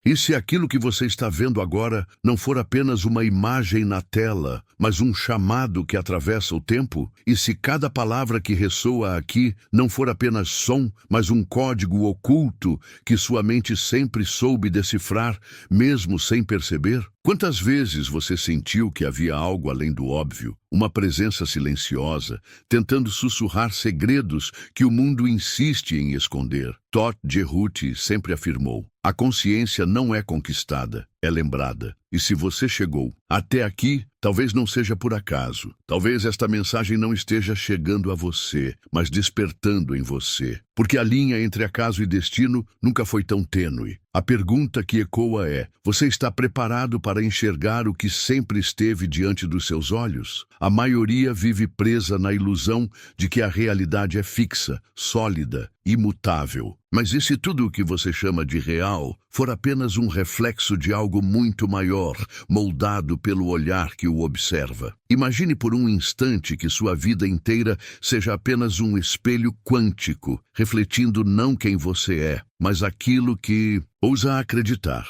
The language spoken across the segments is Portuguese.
E se aquilo que você está vendo agora não for apenas uma imagem na tela, mas um chamado que atravessa o tempo? E se cada palavra que ressoa aqui não for apenas som, mas um código oculto que sua mente sempre soube decifrar, mesmo sem perceber? Quantas vezes você sentiu que havia algo além do óbvio, uma presença silenciosa, tentando sussurrar segredos que o mundo insiste em esconder? Todd Gerhut sempre afirmou: a consciência não é conquistada, é lembrada. E se você chegou até aqui, talvez não seja por acaso. Talvez esta mensagem não esteja chegando a você, mas despertando em você. Porque a linha entre acaso e destino nunca foi tão tênue. A pergunta que ecoa é: você está preparado para enxergar o que sempre esteve diante dos seus olhos? A maioria vive presa na ilusão de que a realidade é fixa, sólida, imutável. Mas e se tudo o que você chama de real for apenas um reflexo de algo muito maior, moldado pelo olhar que o observa? Imagine por um instante que sua vida inteira seja apenas um espelho quântico, refletindo não quem você é, mas aquilo que ousa acreditar.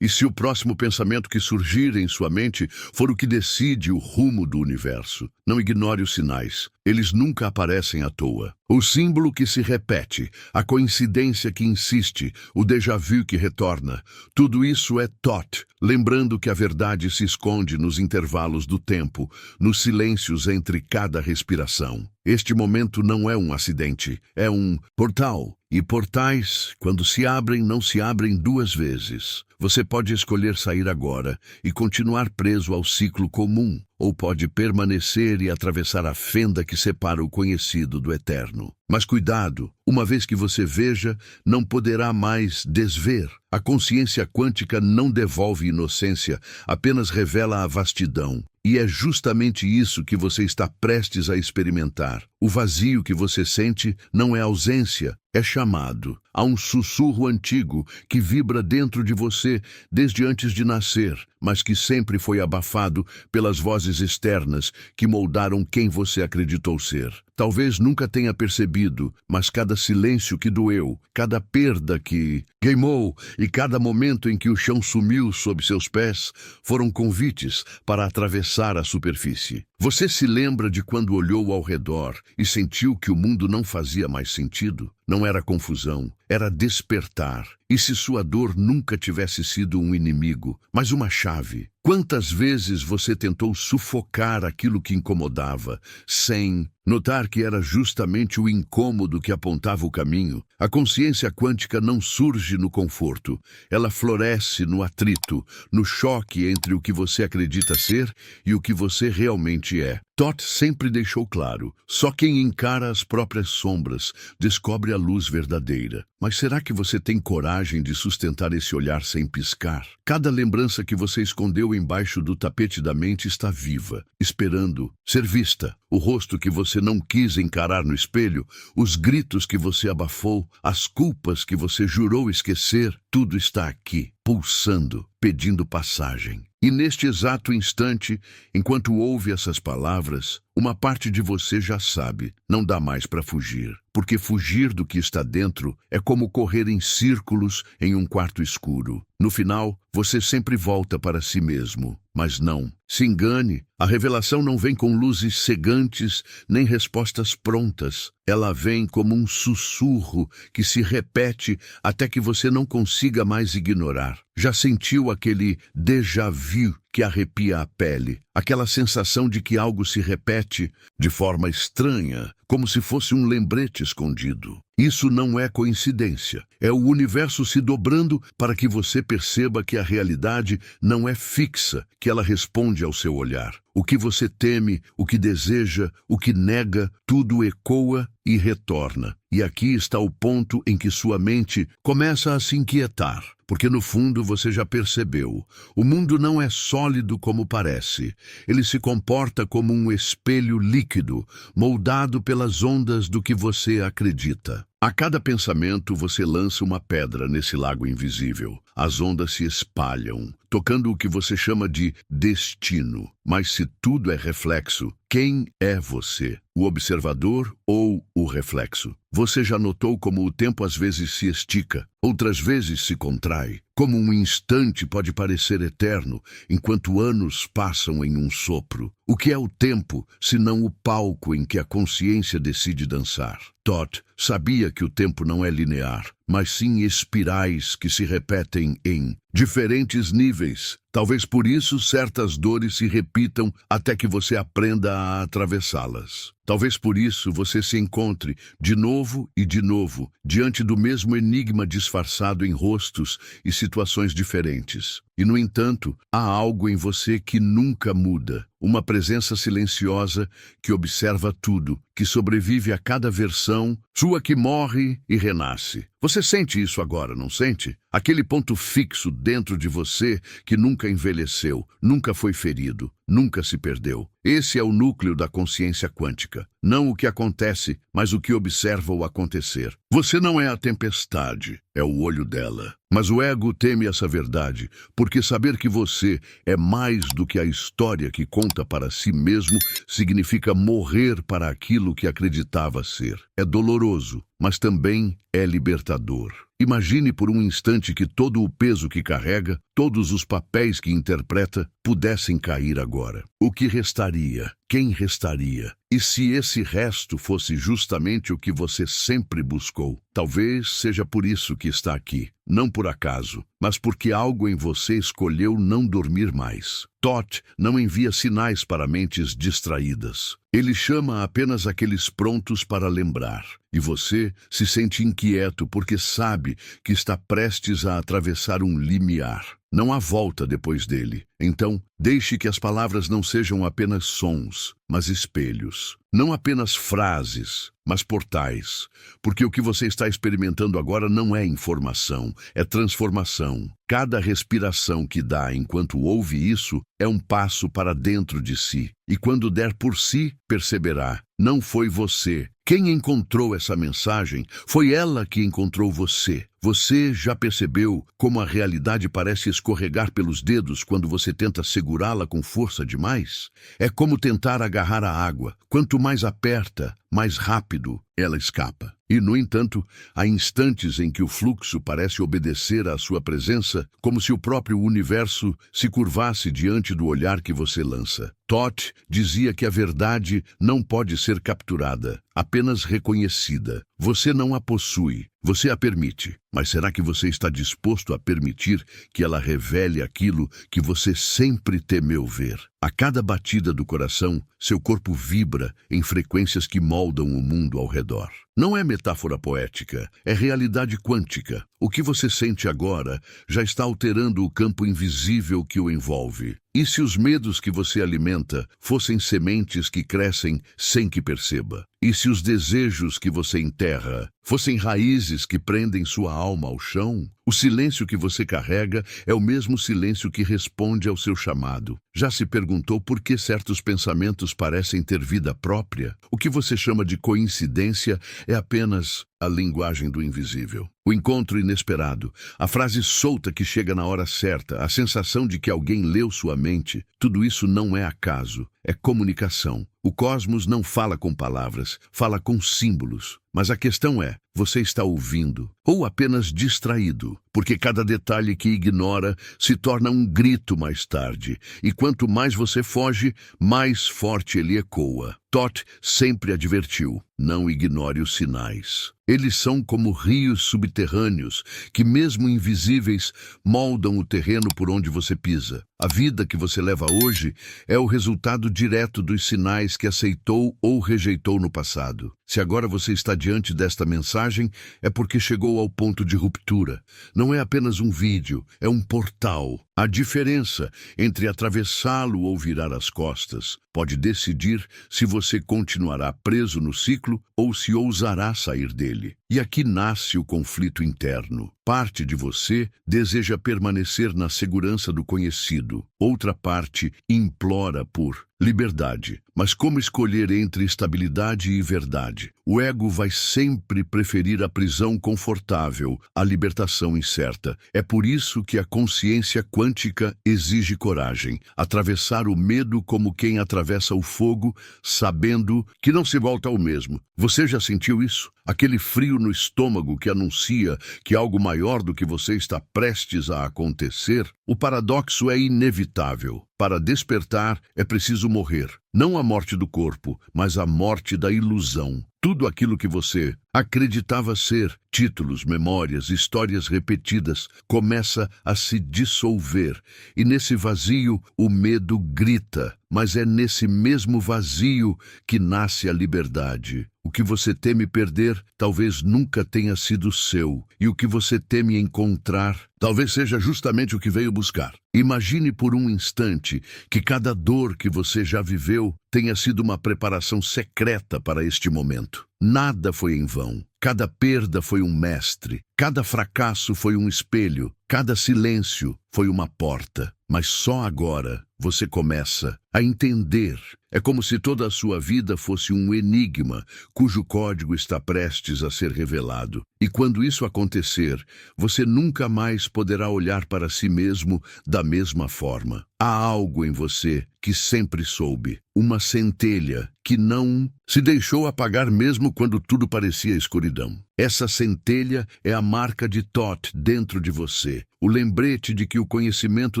E se o próximo pensamento que surgir em sua mente for o que decide o rumo do universo? Não ignore os sinais. Eles nunca aparecem à toa. O símbolo que se repete, a coincidência que insiste, o déjà vu que retorna. Tudo isso é Thoth, lembrando que a verdade se esconde nos intervalos do tempo, nos silêncios entre cada respiração. Este momento não é um acidente, é um portal. E portais, quando se abrem, não se abrem duas vezes. Você pode escolher sair agora e continuar preso ao ciclo comum, ou pode permanecer e atravessar a fenda que separa o conhecido do eterno. Mas cuidado, uma vez que você veja, não poderá mais desver. A consciência quântica não devolve inocência, apenas revela a vastidão. E é justamente isso que você está prestes a experimentar. O vazio que você sente não é ausência, é chamado. Há um sussurro antigo que vibra dentro de você desde antes de nascer, mas que sempre foi abafado pelas vozes externas que moldaram quem você acreditou ser. Talvez nunca tenha percebido, mas cada silêncio que doeu, cada perda que queimou e cada momento em que o chão sumiu sob seus pés foram convites para atravessar a superfície. Você se lembra de quando olhou ao redor e sentiu que o mundo não fazia mais sentido? Não era confusão, era despertar. E se sua dor nunca tivesse sido um inimigo, mas uma chave? Quantas vezes você tentou sufocar aquilo que incomodava, sem notar que era justamente o incômodo que apontava o caminho? A consciência quântica não surge no conforto, ela floresce no atrito, no choque entre o que você acredita ser e o que você realmente é. Thoth sempre deixou claro: só quem encara as próprias sombras descobre a luz verdadeira. Mas será que você tem coragem de sustentar esse olhar sem piscar? Cada lembrança que você escondeu embaixo do tapete da mente está viva, esperando ser vista. O rosto que você não quis encarar no espelho, os gritos que você abafou, as culpas que você jurou esquecer, tudo está aqui, pulsando, pedindo passagem. E neste exato instante, enquanto ouve essas palavras, uma parte de você já sabe, não dá mais para fugir. Porque fugir do que está dentro é como correr em círculos em um quarto escuro. No final, você sempre volta para si mesmo. Mas não se engane, a revelação não vem com luzes cegantes nem respostas prontas. Ela vem como um sussurro que se repete até que você não consiga mais ignorar. Já sentiu aquele déjà vu que arrepia a pele? Aquela sensação de que algo se repete de forma estranha, como se fosse um lembrete escondido. Isso não é coincidência. É o universo se dobrando para que você perceba que a realidade não é fixa, que ela responde ao seu olhar. O que você teme, o que deseja, o que nega, tudo ecoa e retorna. E aqui está o ponto em que sua mente começa a se inquietar. Porque no fundo você já percebeu, o mundo não é sólido como parece. Ele se comporta como um espelho líquido, moldado pelas ondas do que você acredita. A cada pensamento você lança uma pedra nesse lago invisível. As ondas se espalham, tocando o que você chama de destino. Mas se tudo é reflexo, Quem é você? O observador ou o reflexo? Você já notou como o tempo às vezes se estica, outras vezes se contrai? Como um instante pode parecer eterno, enquanto anos passam em um sopro? O que é o tempo, senão o palco em que a consciência decide dançar? Todd sabia que o tempo não é linear, mas sim espirais que se repetem em diferentes níveis. Talvez por isso certas dores se repitam até que você aprenda a atravessá-las. Talvez por isso você se encontre de novo e de novo diante do mesmo enigma disfarçado em rostos e situações diferentes. E, no entanto, há algo em você que nunca muda. Uma presença silenciosa que observa tudo, que sobrevive a cada versão, sua que morre e renasce. Você sente isso agora, não sente? Aquele ponto fixo dentro de você que nunca envelheceu, nunca foi ferido, nunca se perdeu. Esse é o núcleo da consciência quântica. Não o que acontece, mas o que observa o acontecer. Você não é a tempestade, é o olho dela. Mas o ego teme essa verdade, porque saber que você é mais do que a história que conta para si mesmo significa morrer para aquilo que acreditava ser. É doloroso, mas também é libertador. Imagine por um instante que todo o peso que carrega, todos os papéis que interpreta, pudessem cair agora. O que restaria? Quem restaria? E se esse resto fosse justamente o que você sempre buscou? Talvez seja por isso que está aqui. Não por acaso, mas porque algo em você escolheu não dormir mais. Todd não envia sinais para mentes distraídas. Ele chama apenas aqueles prontos para lembrar. E você se sente inquieto porque sabe que está prestes a atravessar um limiar. Não há volta depois dele. Então, deixe que as palavras não sejam apenas sons, mas espelhos. Não apenas frases, mas portais. Porque o que você está experimentando agora não é informação, é transformação. Cada respiração que dá enquanto ouve isso é um passo para dentro de si. E quando der por si, perceberá. Não foi você. Quem encontrou essa mensagem foi ela que encontrou você. Você já percebeu como a realidade parece escorregar pelos dedos quando você tenta segurá-la com força demais? É como tentar agarrar a água. Quanto mais aperta, mais rápido ela escapa. E, no entanto, há instantes em que o fluxo parece obedecer à sua presença, como se o próprio universo se curvasse diante do olhar que você lança. Todd dizia que a verdade não pode ser capturada, apenas reconhecida. Você não a possui, você a permite. Mas será que você está disposto a permitir que ela revele aquilo que você sempre temeu ver? A cada batida do coração, seu corpo vibra em frequências que moldam o mundo ao redor. Não é metáfora poética, é realidade quântica. O que você sente agora já está alterando o campo invisível que o envolve. E se os medos que você alimenta fossem sementes que crescem sem que perceba? E se os desejos que você enterra fossem raízes que prendem sua alma ao chão? O silêncio que você carrega é o mesmo silêncio que responde ao seu chamado. Já se perguntou por que certos pensamentos parecem ter vida própria? O que você chama de coincidência é apenas a linguagem do invisível. O encontro inesperado, a frase solta que chega na hora certa, a sensação de que alguém leu sua mente, tudo isso não é acaso, é comunicação. O cosmos não fala com palavras, fala com símbolos. Mas a questão é, você está ouvindo ou apenas distraído? Porque cada detalhe que ignora se torna um grito mais tarde. E quanto mais você foge, mais forte ele ecoa. Todd sempre advertiu, não ignore os sinais. Eles são como rios subterrâneos que, mesmo invisíveis, moldam o terreno por onde você pisa. A vida que você leva hoje é o resultado direto dos sinais que aceitou ou rejeitou no passado. Se agora você está diante desta mensagem, é porque chegou ao ponto de ruptura. Não é apenas um vídeo, é um portal. A diferença entre atravessá-lo ou virar as costas pode decidir se você continuará preso no ciclo ou se ousará sair dele. E aqui nasce o conflito interno. Parte de você deseja permanecer na segurança do conhecido. Outra parte implora por liberdade. Mas como escolher entre estabilidade e verdade? O ego vai sempre preferir a prisão confortável à libertação incerta. É por isso que a consciência quântica exige coragem. Atravessar o medo como quem atravessa o fogo, sabendo que não se volta ao mesmo. Você já sentiu isso? Aquele frio no estômago que anuncia que algo maior do que você está prestes a acontecer? O paradoxo é inevitável. Para despertar, é preciso morrer. Não a morte do corpo, mas a morte da ilusão. Tudo aquilo que você acreditava ser, títulos, memórias, histórias repetidas, começa a se dissolver. E nesse vazio, o medo grita. Mas é nesse mesmo vazio que nasce a liberdade. O que você teme perder, talvez nunca tenha sido seu. E o que você teme encontrar, talvez seja justamente o que veio buscar. Imagine por um instante que cada dor que você já viveu tenha sido uma preparação secreta para este momento. Nada foi em vão. Cada perda foi um mestre. Cada fracasso foi um espelho. Cada silêncio foi uma porta. Mas só agora você começa a entender. É como se toda a sua vida fosse um enigma, cujo código está prestes a ser revelado. E quando isso acontecer, você nunca mais poderá olhar para si mesmo da mesma forma. Há algo em você que sempre soube, uma centelha que não se deixou apagar mesmo quando tudo parecia escuridão. Essa centelha é a marca de Thoth dentro de você, o lembrete de que o conhecimento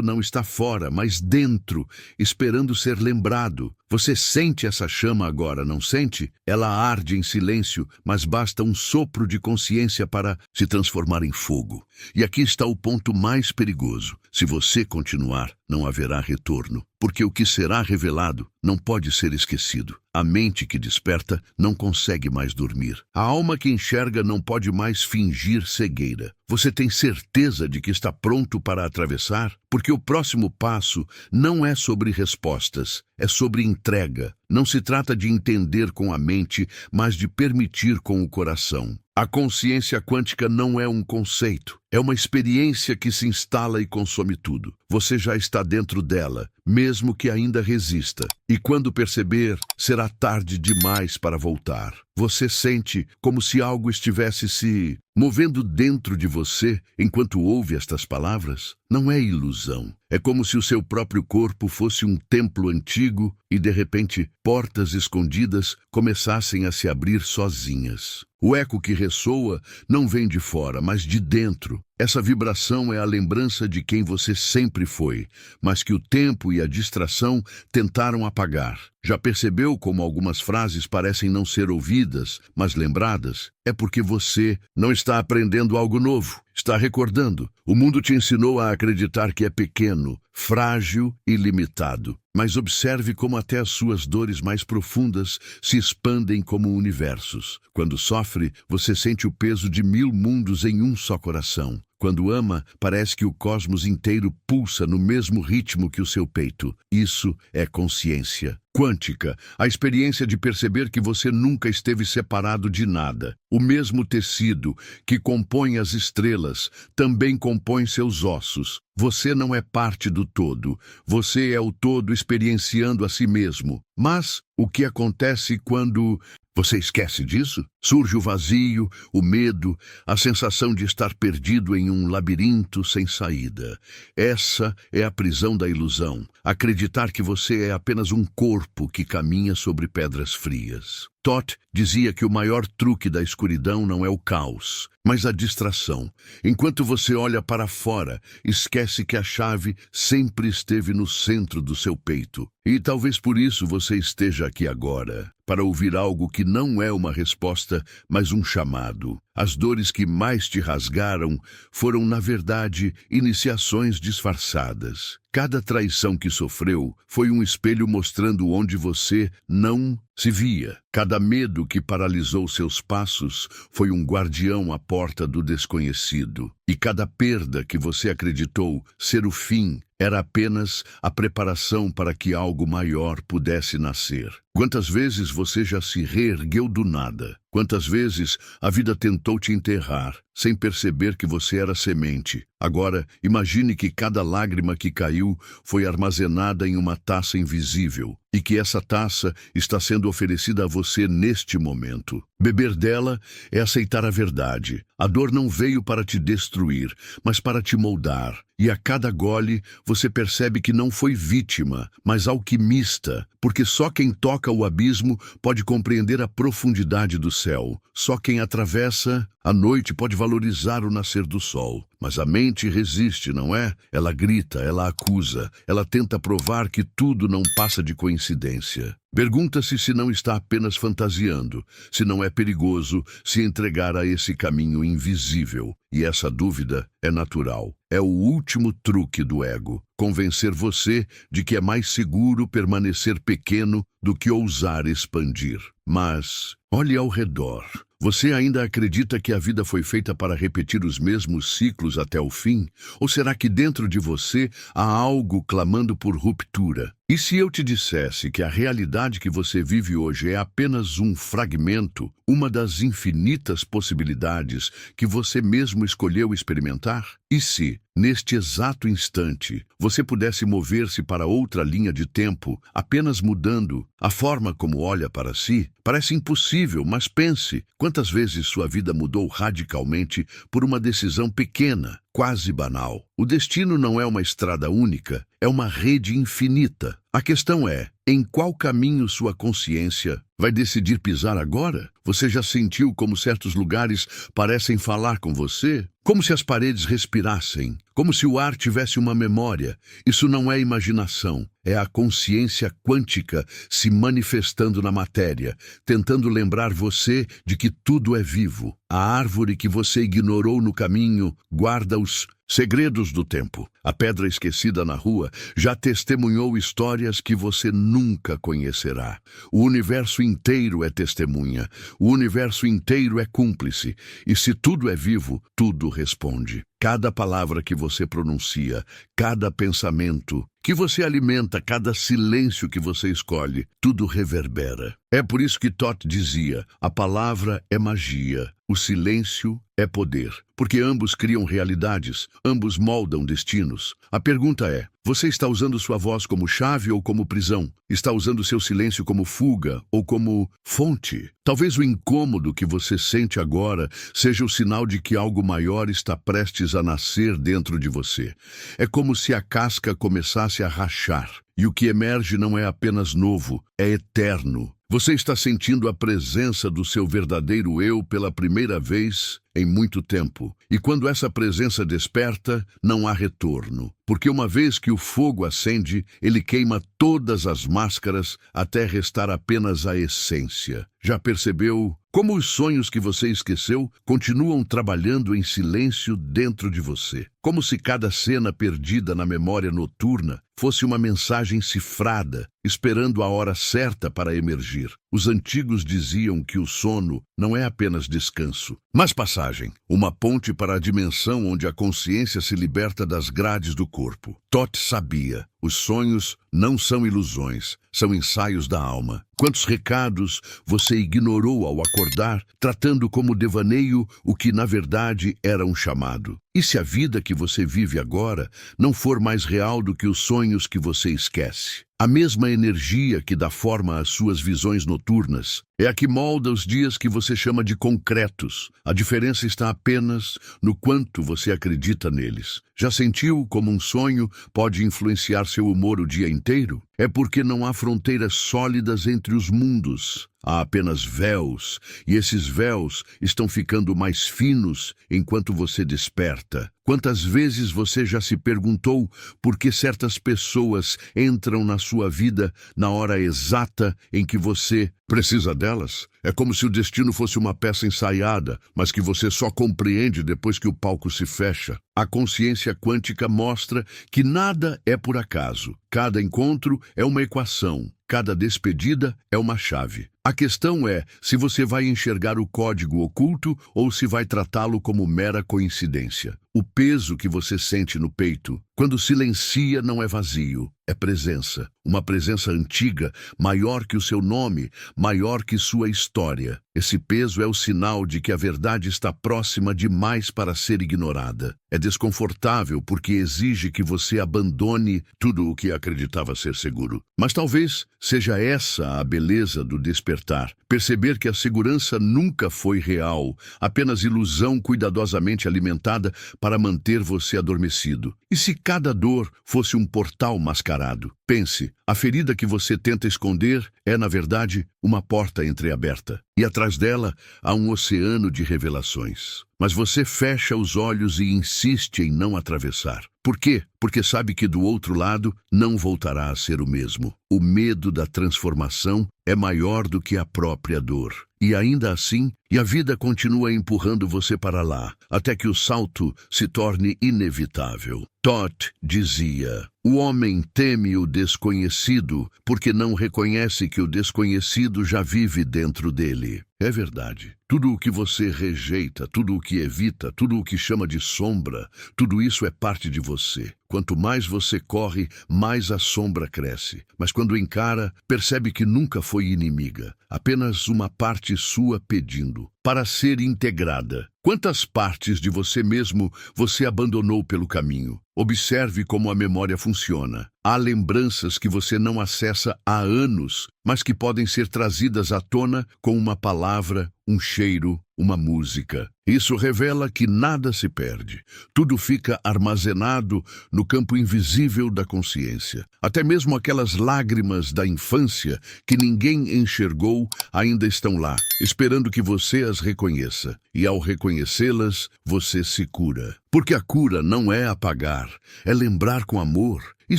não está fora, mas dentro, esperando ser lembrado. Você sente essa chama agora, não sente? Ela arde em silêncio, mas basta um sopro de consciência para se transformar em fogo. E aqui está o ponto mais perigoso. Se você continuar, não haverá retorno, porque o que será revelado não pode ser esquecido. A mente que desperta não consegue mais dormir. A alma que enxerga não pode mais fingir cegueira. Você tem certeza de que está pronto para atravessar? Porque o próximo passo não é sobre respostas, é sobre entrega. Não se trata de entender com a mente, mas de permitir com o coração. A consciência quântica não é um conceito, é uma experiência que se instala e consome tudo. Você já está dentro dela, mesmo que ainda resista. E quando perceber, será tarde demais para voltar. Você sente como se algo estivesse se movendo dentro de você enquanto ouve estas palavras? Não é ilusão. É como se o seu próprio corpo fosse um templo antigo e, de repente, portas escondidas começassem a se abrir sozinhas. O eco que ressoa não vem de fora, mas de dentro. Essa vibração é a lembrança de quem você sempre foi, mas que o tempo e a distração tentaram apagar. Já percebeu como algumas frases parecem não ser ouvidas, mas lembradas? É porque você não está aprendendo algo novo. Está recordando. O mundo te ensinou a acreditar que é pequeno, frágil e limitado. Mas observe como até as suas dores mais profundas se expandem como universos. Quando sofre, você sente o peso de 1000 mundos em um só coração. Quando ama, parece que o cosmos inteiro pulsa no mesmo ritmo que o seu peito. Isso é consciência quântica, a experiência de perceber que você nunca esteve separado de nada. O mesmo tecido que compõe as estrelas também compõe seus ossos. Você não é parte do todo. Você é o todo experienciando a si mesmo. Mas o que acontece quando você esquece disso? Surge o vazio, o medo, a sensação de estar perdido em um labirinto sem saída. Essa é a prisão da ilusão. Acreditar que você é apenas um corpo que caminha sobre pedras frias. Thoth dizia que o maior truque da escuridão não é o caos, mas a distração. Enquanto você olha para fora, esquece que a chave sempre esteve no centro do seu peito. E talvez por isso você esteja aqui agora, para ouvir algo que não é uma resposta, mas um chamado. As dores que mais te rasgaram foram, na verdade, iniciações disfarçadas. Cada traição que sofreu foi um espelho mostrando onde você não se via. Cada medo que paralisou seus passos foi um guardião à porta do desconhecido. E cada perda que você acreditou ser o fim era apenas a preparação para que algo maior pudesse nascer. Quantas vezes você já se reergueu do nada? Quantas vezes a vida tentou te enterrar, sem perceber que você era semente? Agora, imagine que cada lágrima que caiu foi armazenada em uma taça invisível, e que essa taça está sendo oferecida a você neste momento. Beber dela é aceitar a verdade. A dor não veio para te destruir, mas para te moldar. E a cada gole, você percebe que não foi vítima, mas alquimista, porque só quem toca o abismo pode compreender a profundidade do céu. Só quem atravessa a noite pode valorizar o nascer do sol. Mas a mente resiste, não é? Ela grita, ela acusa, ela tenta provar que tudo não passa de coincidência. Pergunta-se se não está apenas fantasiando, se não é perigoso se entregar a esse caminho invisível. E essa dúvida é natural. É o último truque do ego, convencer você de que é mais seguro permanecer pequeno do que ousar expandir. Mas olhe ao redor. Você ainda acredita que a vida foi feita para repetir os mesmos ciclos até o fim? Ou será que dentro de você há algo clamando por ruptura? E se eu te dissesse que a realidade que você vive hoje é apenas um fragmento, uma das infinitas possibilidades que você mesmo escolheu experimentar? E se, neste exato instante, você pudesse mover-se para outra linha de tempo, apenas mudando a forma como olha para si? Parece impossível, mas pense, quantas vezes sua vida mudou radicalmente por uma decisão pequena, quase banal. O destino não é uma estrada única, é uma rede infinita. A questão é, em qual caminho sua consciência vai decidir pisar agora? Você já sentiu como certos lugares parecem falar com você? Como se as paredes respirassem? Como se o ar tivesse uma memória? Isso não é imaginação, é a consciência quântica se manifestando na matéria, tentando lembrar você de que tudo é vivo. A árvore que você ignorou no caminho guarda os segredos do tempo. A pedra esquecida na rua já testemunhou histórias que você nunca conhecerá. O universo inteiro é testemunha. O universo inteiro é cúmplice. E se tudo é vivo, tudo responde. Cada palavra que você pronuncia, cada pensamento que você alimenta, cada silêncio que você escolhe, tudo reverbera. É por isso que Thoth dizia, a palavra é magia, o silêncio é poder. Porque ambos criam realidades, ambos moldam destinos. A pergunta é, você está usando sua voz como chave ou como prisão? Está usando seu silêncio como fuga ou como fonte? Talvez o incômodo que você sente agora seja o sinal de que algo maior está prestes a nascer dentro de você. É como se a casca começasse a rachar. E o que emerge não é apenas novo, é eterno. Você está sentindo a presença do seu verdadeiro eu pela primeira vez em muito tempo. E quando essa presença desperta, não há retorno. Porque uma vez que o fogo acende, ele queima todas as máscaras até restar apenas a essência. Já percebeu como os sonhos que você esqueceu continuam trabalhando em silêncio dentro de você? Como se cada cena perdida na memória noturna fosse uma mensagem cifrada, esperando a hora certa para emergir. Os antigos diziam que o sono não é apenas descanso, mas passagem, uma ponte para a dimensão onde a consciência se liberta das grades do corpo. Thoth sabia, os sonhos não são ilusões, são ensaios da alma. Quantos recados você ignorou ao acordar, tratando como devaneio o que na verdade era um chamado? E se a vida que você vive agora não for mais real do que os sonhos que você esquece? A mesma energia que dá forma às suas visões noturnas é a que molda os dias que você chama de concretos. A diferença está apenas no quanto você acredita neles. Já sentiu como um sonho pode influenciar seu humor o dia inteiro? É porque não há fronteiras sólidas entre os mundos. Há apenas véus, e esses véus estão ficando mais finos enquanto você desperta. Quantas vezes você já se perguntou por que certas pessoas entram na sua vida na hora exata em que você precisa delas? É como se o destino fosse uma peça ensaiada, mas que você só compreende depois que o palco se fecha. A consciência quântica mostra que nada é por acaso. Cada encontro é uma equação. Cada despedida é uma chave. A questão é se você vai enxergar o código oculto ou se vai tratá-lo como mera coincidência. O peso que você sente no peito, quando silencia, não é vazio, é presença. Uma presença antiga, maior que o seu nome, maior que sua história. Esse peso é o sinal de que a verdade está próxima demais para ser ignorada. É desconfortável porque exige que você abandone tudo o que acreditava ser seguro. Mas talvez seja essa a beleza do despertar despertar, perceber que a segurança nunca foi real, apenas ilusão cuidadosamente alimentada para manter você adormecido. E se cada dor fosse um portal mascarado? Pense, a ferida que você tenta esconder é, na verdade, uma porta entreaberta. E atrás dela há um oceano de revelações. Mas você fecha os olhos e insiste em não atravessar. Por quê? Porque sabe que do outro lado não voltará a ser o mesmo. O medo da transformação é maior do que a própria dor. E ainda assim, a vida continua empurrando você para lá, até que o salto se torne inevitável. Todd dizia: o homem teme o desconhecido porque não reconhece que o desconhecido já vive dentro dele. É verdade. Tudo o que você rejeita, tudo o que evita, tudo o que chama de sombra, tudo isso é parte de você. Quanto mais você corre, mais a sombra cresce. Mas quando encara, percebe que nunca foi inimiga, apenas uma parte sua pedindo para ser integrada. Quantas partes de você mesmo você abandonou pelo caminho? Observe como a memória funciona. Há lembranças que você não acessa há anos, mas que podem ser trazidas à tona com uma palavra, um cheiro, uma música. Isso revela que nada se perde. Tudo fica armazenado no campo invisível da consciência. Até mesmo aquelas lágrimas da infância que ninguém enxergou ainda estão lá, esperando que você as reconheça. E ao reconhecê-las, você se cura. Porque a cura não é apagar, é lembrar com amor. E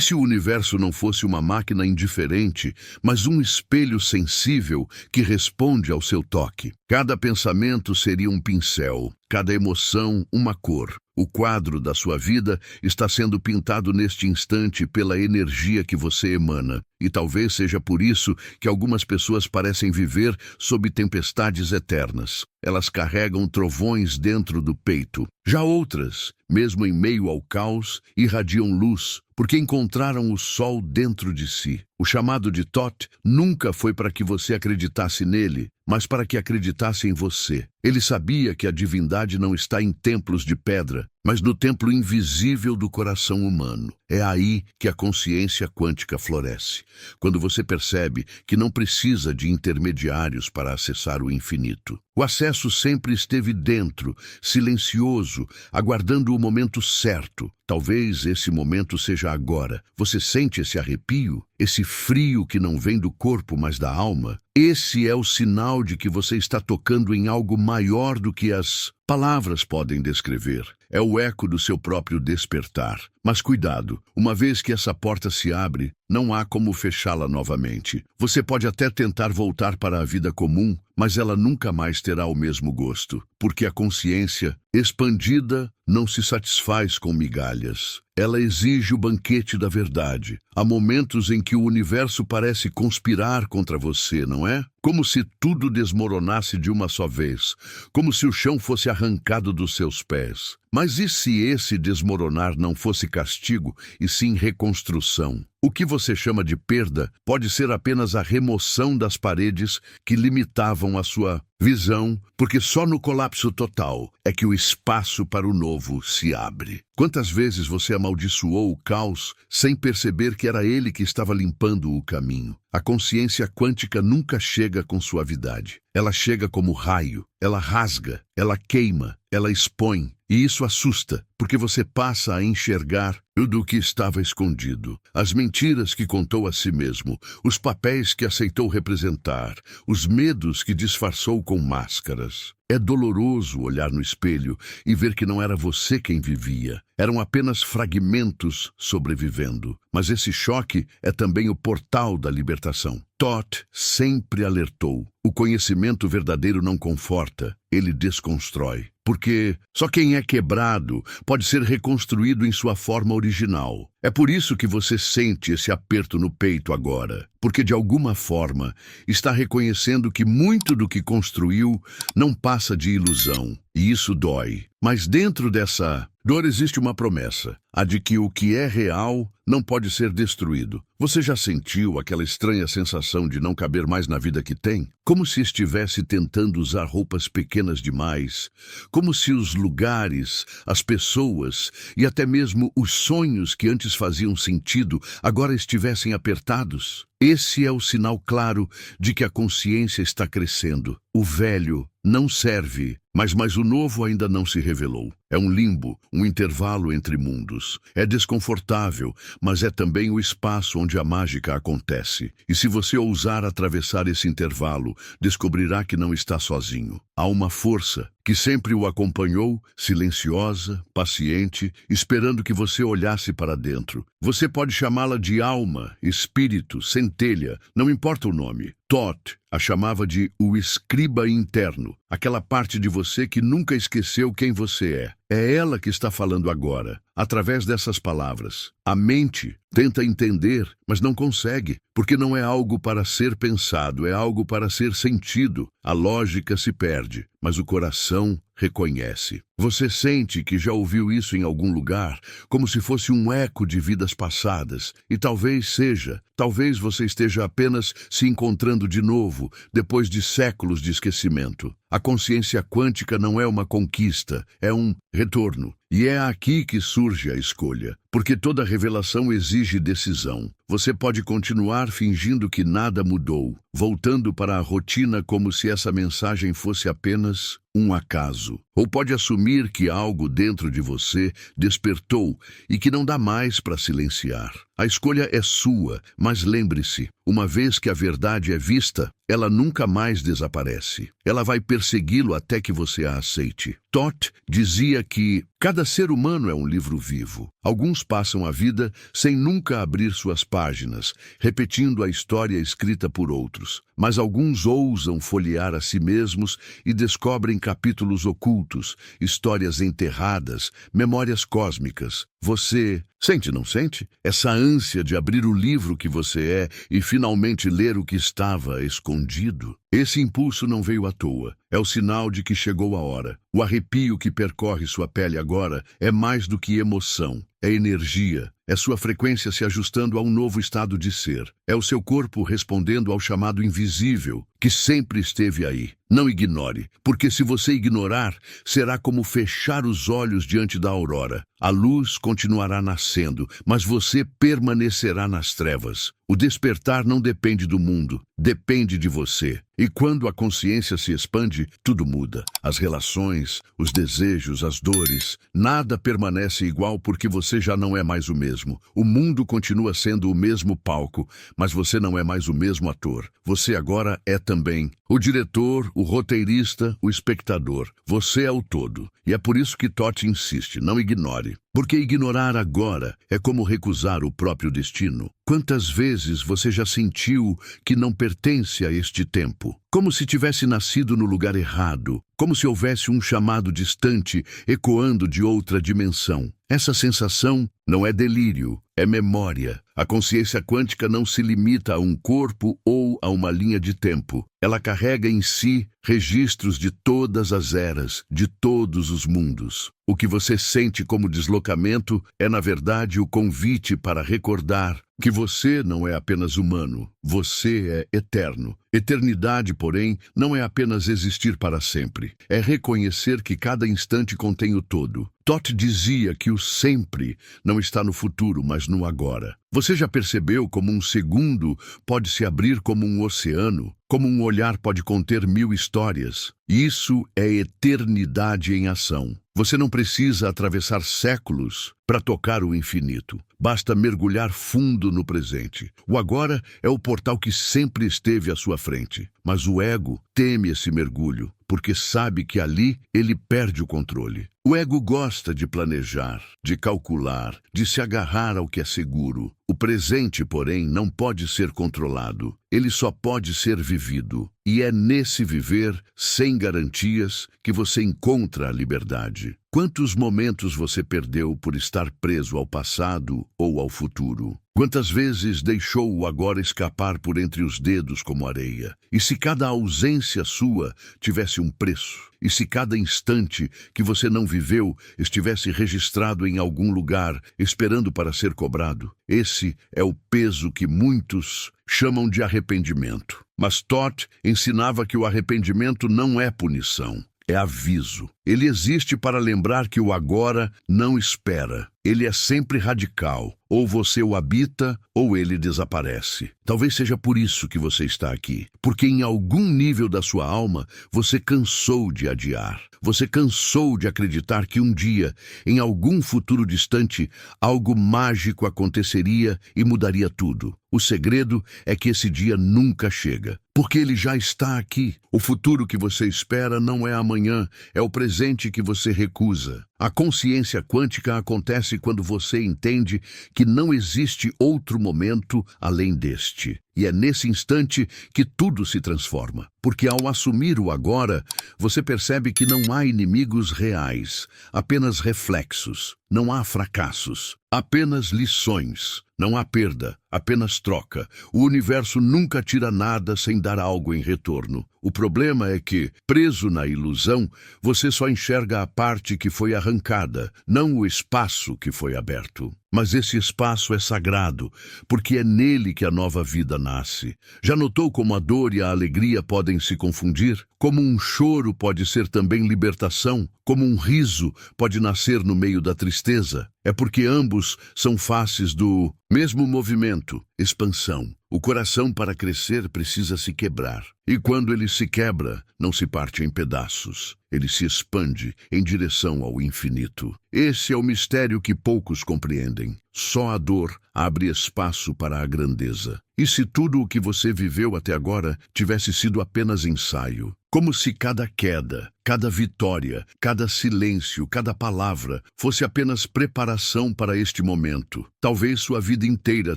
se o universo não fosse uma máquina indiferente, mas um espelho sensível que responde ao seu toque? Cada pensamento seria um pincel, cada emoção uma cor. O quadro da sua vida está sendo pintado neste instante pela energia que você emana. E talvez seja por isso que algumas pessoas parecem viver sob tempestades eternas. Elas carregam trovões dentro do peito. Já outras, mesmo em meio ao caos, irradiam luz, porque encontraram o sol dentro de si. O chamado de Thoth nunca foi para que você acreditasse nele, mas para que acreditasse em você. Ele sabia que a divindade não está em templos de pedra, mas no templo invisível do coração humano. É aí que a consciência quântica floresce, quando você percebe que não precisa de intermediários para acessar o infinito. O acesso sempre esteve dentro, silencioso, aguardando o momento certo. Talvez esse momento seja agora. Você sente esse arrepio? Esse frio que não vem do corpo, mas da alma? Esse é o sinal de que você está tocando em algo maior do que as palavras podem descrever. É o eco do seu próprio despertar. Mas cuidado, uma vez que essa porta se abre, não há como fechá-la novamente. Você pode até tentar voltar para a vida comum, mas ela nunca mais terá o mesmo gosto, porque a consciência, expandida, não se satisfaz com migalhas. Ela exige o banquete da verdade. Há momentos em que o universo parece conspirar contra você, não é? Como se tudo desmoronasse de uma só vez, como se o chão fosse arrancado dos seus pés. Mas e se esse desmoronar não fosse castigo, e sim reconstrução? O que você chama de perda pode ser apenas a remoção das paredes que limitavam a sua visão, porque só no colapso total é que o espaço para o novo se abre. Quantas vezes você amaldiçoou o caos sem perceber que era ele que estava limpando o caminho? A consciência quântica nunca chega com suavidade. Ela chega como raio, ela rasga, ela queima, ela expõe. E isso assusta, porque você passa a enxergar do que estava escondido. As mentiras que contou a si mesmo, os papéis que aceitou representar, os medos que disfarçou com máscaras. É doloroso olhar no espelho e ver que não era você quem vivia. Eram apenas fragmentos sobrevivendo. Mas esse choque é também o portal da libertação. Thoth sempre alertou: o conhecimento verdadeiro não conforta, ele desconstrói. Porque só quem é quebrado pode ser reconstruído em sua forma original. É por isso que você sente esse aperto no peito agora. Porque de alguma forma está reconhecendo que muito do que construiu não passa de ilusão. E isso dói. Mas dentro dessa dor existe uma promessa, a de que o que é real não pode ser destruído. Você já sentiu aquela estranha sensação de não caber mais na vida que tem? Como se estivesse tentando usar roupas pequenas demais, como se os lugares, as pessoas e até mesmo os sonhos que antes faziam sentido agora estivessem apertados? Esse é o sinal claro de que a consciência está crescendo. O velho não serve, mas o novo ainda não se revelou. É um limbo, um intervalo entre mundos. É desconfortável, mas é também o espaço onde a mágica acontece. E se você ousar atravessar esse intervalo, descobrirá que não está sozinho. Há uma força que sempre o acompanhou, silenciosa, paciente, esperando que você olhasse para dentro. Você pode chamá-la de alma, espírito, centelha, não importa o nome. Thoth a chamava de o escriba interno, aquela parte de você que nunca esqueceu quem você é. É ela que está falando agora, através dessas palavras. A mente tenta entender, mas não consegue, porque não é algo para ser pensado, é algo para ser sentido. A lógica se perde, mas o coração reconhece. Você sente que já ouviu isso em algum lugar, como se fosse um eco de vidas passadas, e talvez seja. Talvez você esteja apenas se encontrando de novo, depois de séculos de esquecimento. A consciência quântica não é uma conquista, é um retorno. E é aqui que surge a escolha, porque toda revelação exige decisão. Você pode continuar fingindo que nada mudou, voltando para a rotina como se essa mensagem fosse apenas um acaso. Ou pode assumir que algo dentro de você despertou e que não dá mais para silenciar. A escolha é sua, mas lembre-se, uma vez que a verdade é vista, ela nunca mais desaparece. Ela vai persegui-lo até que você a aceite. Thoth dizia que cada ser humano é um livro vivo. Alguns passam a vida sem nunca abrir suas páginas, repetindo a história escrita por outros. Mas alguns ousam folhear a si mesmos e descobrem capítulos ocultos, histórias enterradas, memórias cósmicas. Você sente, não sente? Essa ânsia de abrir o livro que você é e finalmente ler o que estava escondido? Esse impulso não veio à toa. É o sinal de que chegou a hora. O arrepio que percorre sua pele agora é mais do que emoção. É energia. É sua frequência se ajustando a um novo estado de ser. É o seu corpo respondendo ao chamado invisível, que sempre esteve aí. Não ignore, porque se você ignorar, será como fechar os olhos diante da aurora. A luz continuará nascendo, mas você permanecerá nas trevas. O despertar não depende do mundo, depende de você. E quando a consciência se expande, tudo muda. As relações, os desejos, as dores, nada permanece igual porque você já não é mais o mesmo. O mundo continua sendo o mesmo palco, mas você não é mais o mesmo ator. Você agora é também o diretor, o roteirista, o espectador. Você é o todo. E é por isso que Thoth insiste, não ignore. Porque ignorar agora é como recusar o próprio destino. Quantas vezes você já sentiu que não pertence a este tempo? Como se tivesse nascido no lugar errado, como se houvesse um chamado distante ecoando de outra dimensão. Essa sensação não é delírio, é memória. A consciência quântica não se limita a um corpo ou a uma linha de tempo. Ela carrega em si registros de todas as eras, de todos os mundos. O que você sente como deslocamento é, na verdade, o convite para recordar que você não é apenas humano, você é eterno. Eternidade, porém, não é apenas existir para sempre. É reconhecer que cada instante contém o todo. Thoth dizia que o sempre não está no futuro, mas no agora. Você já percebeu como um segundo pode se abrir como um oceano? Como um olhar pode conter 1000 histórias? Isso é eternidade em ação. Você não precisa atravessar séculos para tocar o infinito. Basta mergulhar fundo no presente. O agora é o portal que sempre esteve à sua frente. Mas o ego teme esse mergulho, porque sabe que ali ele perde o controle. O ego gosta de planejar, de calcular, de se agarrar ao que é seguro. O presente, porém, não pode ser controlado. Ele só pode ser vivido. E é nesse viver, sem garantias, que você encontra a liberdade. Quantos momentos você perdeu por estar preso ao passado ou ao futuro? Quantas vezes deixou o agora escapar por entre os dedos como areia? E se cada ausência sua tivesse um preço? E se cada instante que você não viveu estivesse registrado em algum lugar, esperando para ser cobrado? Esse é o peso que muitos chamam de arrependimento. Mas Todd ensinava que o arrependimento não é punição, é aviso. Ele existe para lembrar que o agora não espera. Ele é sempre radical. Ou você o habita, ou ele desaparece. Talvez seja por isso que você está aqui. Porque em algum nível da sua alma, você cansou de adiar. Você cansou de acreditar que um dia, em algum futuro distante, algo mágico aconteceria e mudaria tudo. O segredo é que esse dia nunca chega. Porque ele já está aqui. O futuro que você espera não é amanhã, é o presente que você recusa. A consciência quântica acontece quando você entende que não existe outro momento além deste. E é nesse instante que tudo se transforma. Porque ao assumir o agora, você percebe que não há inimigos reais, apenas reflexos. Não há fracassos, apenas lições. Não há perda, apenas troca. O universo nunca tira nada sem dar algo em retorno. O problema é que, preso na ilusão, você só enxerga a parte que foi arrancada, não o espaço que foi aberto. Mas esse espaço é sagrado, porque é nele que a nova vida nasce. Já notou como a dor e a alegria podem se confundir? Como um choro pode ser também libertação? Como um riso pode nascer no meio da tristeza? É porque ambos são faces do mesmo movimento, expansão. O coração, para crescer, precisa se quebrar. E quando ele se quebra, não se parte em pedaços. Ele se expande em direção ao infinito. Esse é o mistério que poucos compreendem. Só a dor abre espaço para a grandeza. E se tudo o que você viveu até agora tivesse sido apenas ensaio? Como se cada queda, cada vitória, cada silêncio, cada palavra fosse apenas preparação para este momento. Talvez sua vida inteira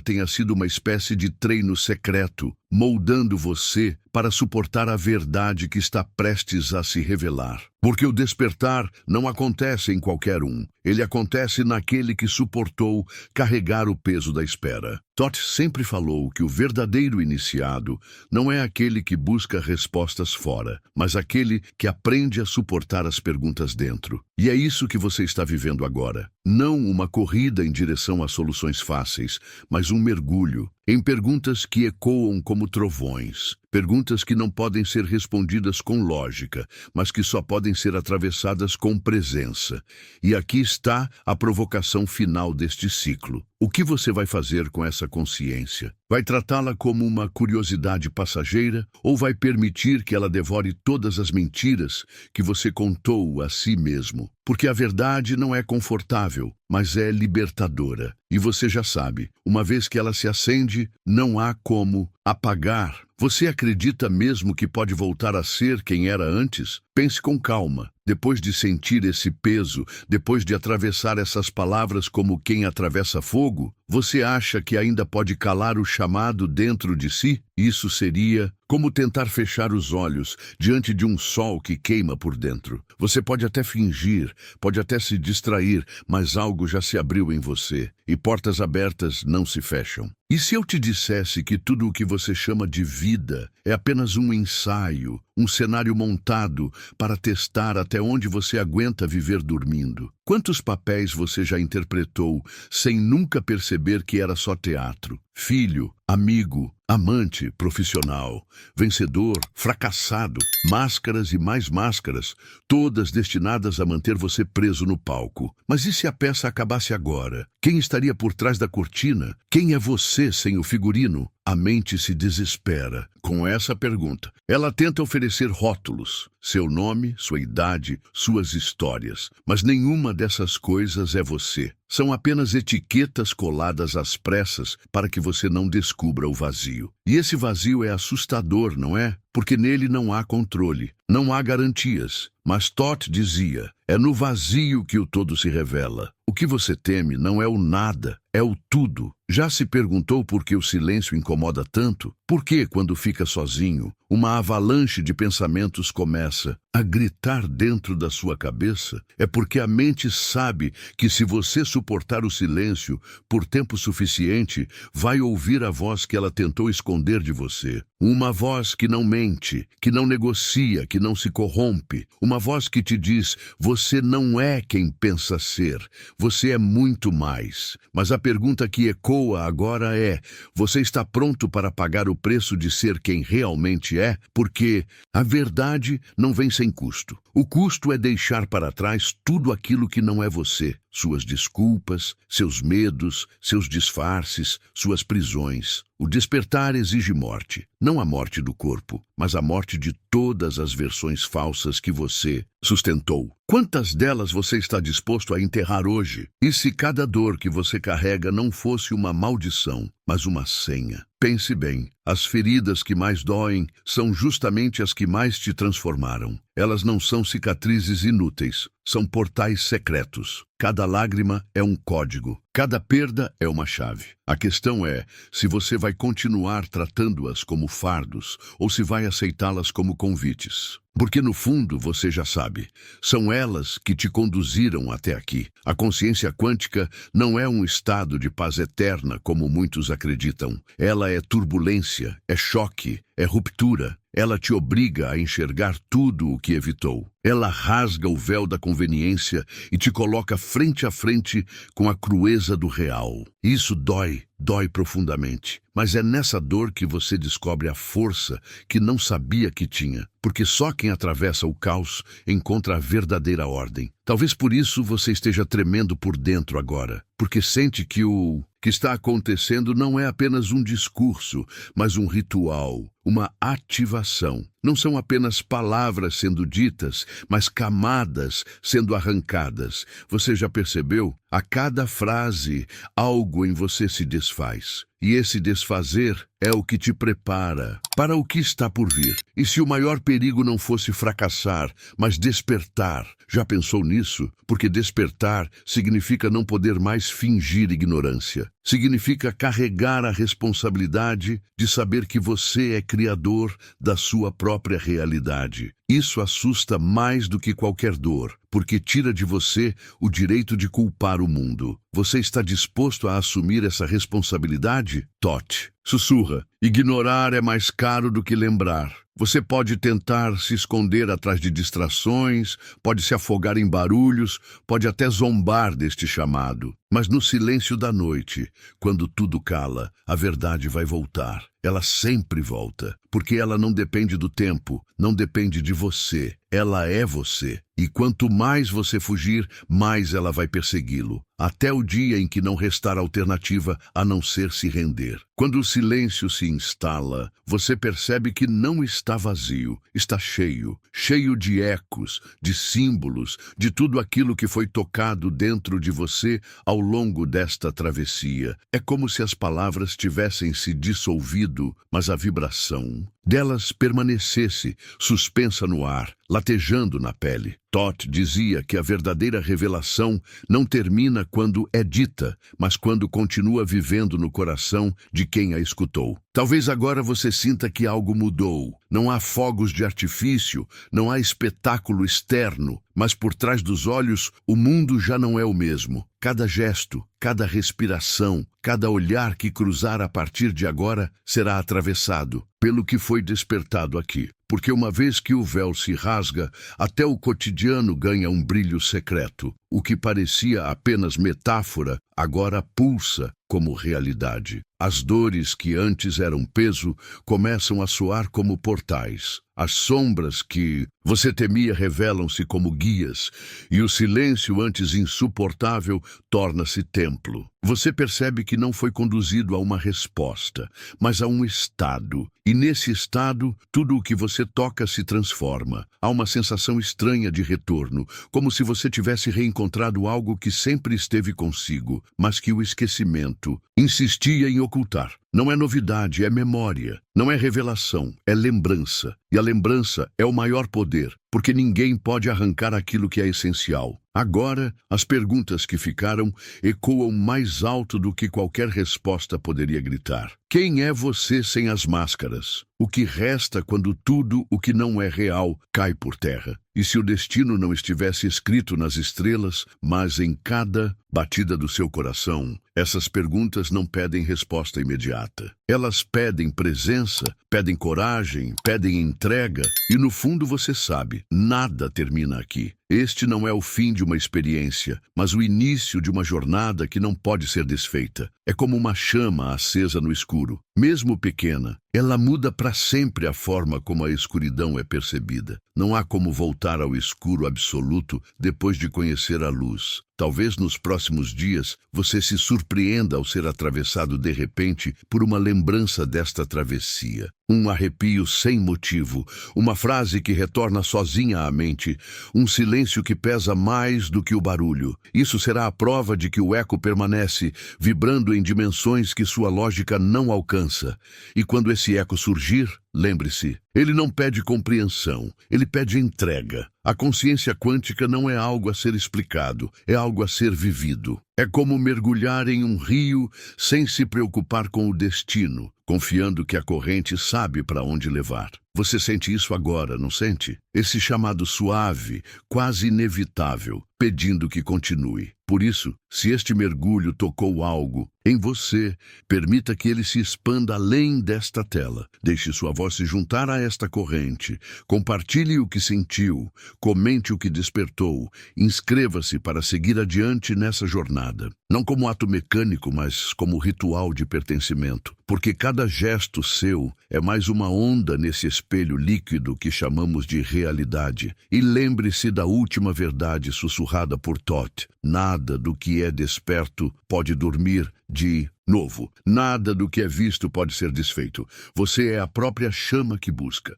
tenha sido uma espécie de treino secreto, moldando você para suportar a verdade que está prestes a se revelar. Porque o despertar não acontece em qualquer um. Ele acontece naquele que suportou carregar o peso da espera. Todd sempre falou que o verdadeiro iniciado não é aquele que busca respostas fora, mas aquele que aprende a suportar as perguntas dentro. E é isso que você está vivendo agora. Não uma corrida em direção a soluções fáceis, mas um mergulho em perguntas que ecoam como trovões. Perguntas que não podem ser respondidas com lógica, mas que só podem ser atravessadas com presença. E aqui está a provocação final deste ciclo. O que você vai fazer com essa consciência? Vai tratá-la como uma curiosidade passageira ou vai permitir que ela devore todas as mentiras que você contou a si mesmo? Porque a verdade não é confortável, mas é libertadora. E você já sabe, uma vez que ela se acende, não há como apagar. Você acredita mesmo que pode voltar a ser quem era antes? Pense com calma. Depois de sentir esse peso, depois de atravessar essas palavras como quem atravessa fogo, você acha que ainda pode calar o chamado dentro de si? Isso seria como tentar fechar os olhos diante de um sol que queima por dentro. Você pode até fingir, pode até se distrair, mas algo já se abriu em você e portas abertas não se fecham. E se eu te dissesse que tudo o que você chama de vida é apenas um ensaio, um cenário montado para testar até onde você aguenta viver dormindo? Quantos papéis você já interpretou sem nunca perceber que era só teatro? Filho, amigo, amante, profissional, vencedor, fracassado, máscaras e mais máscaras, todas destinadas a manter você preso no palco. Mas e se a peça acabasse agora? Quem estaria por trás da cortina? Quem é você sem o figurino? A mente se desespera com essa pergunta. Ela tenta oferecer rótulos, seu nome, sua idade, suas histórias, mas nenhuma dessas coisas é você. São apenas etiquetas coladas às pressas para que você não descubra o vazio. E esse vazio é assustador, não é? Porque nele não há controle, não há garantias. Mas Todd dizia, é no vazio que o todo se revela. O que você teme não é o nada, é o tudo. Já se perguntou por que o silêncio incomoda tanto? Por que, quando fica sozinho, uma avalanche de pensamentos começa? a gritar dentro da sua cabeça, é porque a mente sabe que se você suportar o silêncio por tempo suficiente, vai ouvir a voz que ela tentou esconder de você. Uma voz que não mente, que não negocia, que não se corrompe. Uma voz que te diz, você não é quem pensa ser, você é muito mais. Mas a pergunta que ecoa agora é, você está pronto para pagar o preço de ser quem realmente é? Porque a verdade não vem sem custo. O custo é deixar para trás tudo aquilo que não é você. Suas desculpas, seus medos, seus disfarces, suas prisões. O despertar exige morte. Não a morte do corpo, mas a morte de todas as versões falsas que você sustentou. Quantas delas você está disposto a enterrar hoje? E se cada dor que você carrega não fosse uma maldição, mas uma senha? Pense bem, as feridas que mais doem são justamente as que mais te transformaram. Elas não são cicatrizes inúteis, são portais secretos. Cada lágrima é um código, cada perda é uma chave. A questão é se você vai continuar tratando-as como fardos ou se vai aceitá-las como convites. Porque no fundo você já sabe, são elas que te conduziram até aqui. A consciência quântica não é um estado de paz eterna como muitos acreditam. Ela é turbulência, é choque, é ruptura. Ela te obriga a enxergar tudo o que evitou. Ela rasga o véu da conveniência e te coloca frente a frente com a crueza do real. Isso dói profundamente. Mas é nessa dor que você descobre a força que não sabia que tinha. Porque só quem atravessa o caos encontra a verdadeira ordem. Talvez por isso você esteja tremendo por dentro agora. Porque sente que o que está acontecendo não é apenas um discurso, mas um ritual, uma ativação. Não são apenas palavras sendo ditas, mas camadas sendo arrancadas. Você já percebeu? A cada frase, algo em você se desfaz. E esse desfazer é o que te prepara para o que está por vir. E se o maior perigo não fosse fracassar, mas despertar? Já pensou nisso? Porque despertar significa não poder mais fingir ignorância. Significa carregar a responsabilidade de saber que você é criador da sua própria realidade. Isso assusta mais do que qualquer dor, porque tira de você o direito de culpar o mundo. Você está disposto a assumir essa responsabilidade? Tote. Sussurra. Ignorar é mais caro do que lembrar. Você pode tentar se esconder atrás de distrações, pode se afogar em barulhos, pode até zombar deste chamado. Mas no silêncio da noite, quando tudo cala, a verdade vai voltar. Ela sempre volta, porque ela não depende do tempo, não depende de você. Ela é você. E quanto mais você fugir, mais ela vai persegui-lo. Até o dia em que não restar alternativa a não ser se render. Quando o silêncio se instala, você percebe que não está vazio, está cheio. Cheio de ecos, de símbolos, de tudo aquilo que foi tocado dentro de você ao longo desta travessia. É como se as palavras tivessem se dissolvido, mas a vibração delas permanecesse, suspensa no ar, latejando na pele. Toth dizia que a verdadeira revelação não termina quando é dita, mas quando continua vivendo no coração de quem a escutou. Talvez agora você sinta que algo mudou. Não há fogos de artifício, não há espetáculo externo, mas por trás dos olhos o mundo já não é o mesmo. Cada gesto, cada respiração, cada olhar que cruzar a partir de agora será atravessado pelo que foi despertado aqui. Porque uma vez que o véu se rasga, até o cotidiano ganha um brilho secreto. O que parecia apenas metáfora, agora pulsa como realidade. As dores que antes eram peso começam a soar como portais. As sombras que você temia revelam-se como guias, e o silêncio antes insuportável torna-se templo. Você percebe que não foi conduzido a uma resposta, mas a um estado. E nesse estado, tudo o que você toca se transforma. Há uma sensação estranha de retorno, como se você tivesse reencontrado algo que sempre esteve consigo, mas que o esquecimento insistia em ocultar. Não é novidade, é memória. Não é revelação, é lembrança. E a lembrança é o maior poder, porque ninguém pode arrancar aquilo que é essencial. Agora, as perguntas que ficaram ecoam mais alto do que qualquer resposta poderia gritar. Quem é você sem as máscaras? O que resta quando tudo o que não é real cai por terra? E se o destino não estivesse escrito nas estrelas, mas em cada batida do seu coração? Essas perguntas não pedem resposta imediata. Elas pedem presença, pedem coragem, pedem entrega. E no fundo você sabe, nada termina aqui. Este não é o fim de uma experiência, mas o início de uma jornada que não pode ser desfeita. É como uma chama acesa no escuro. Mesmo pequena, ela muda para sempre a forma como a escuridão é percebida. Não há como voltar ao escuro absoluto depois de conhecer a luz. Talvez nos próximos dias você se surpreenda ao ser atravessado de repente por uma lembrança desta travessia. Um arrepio sem motivo, uma frase que retorna sozinha à mente, um silêncio que pesa mais do que o barulho. Isso será a prova de que o eco permanece, vibrando em dimensões que sua lógica não alcança. E quando esse eco surgir, lembre-se, ele não pede compreensão, ele pede entrega. A consciência quântica não é algo a ser explicado, é algo a ser vivido. É como mergulhar em um rio sem se preocupar com o destino, confiando que a corrente sabe para onde levar. Você sente isso agora, não sente? Esse chamado suave, quase inevitável, pedindo que continue. Por isso, se este mergulho tocou algo em você, permita que ele se expanda além desta tela. Deixe sua voz se juntar a esta corrente. Compartilhe o que sentiu, comente o que despertou, inscreva-se para seguir adiante nessa jornada. Não como ato mecânico, mas como ritual de pertencimento. Porque cada gesto seu é mais uma onda nesse espelho líquido que chamamos de realidade. E lembre-se da última verdade sussurrada por Thoth: nada do que é desperto pode dormir de novo. Nada do que é visto pode ser desfeito. Você é a própria chama que busca.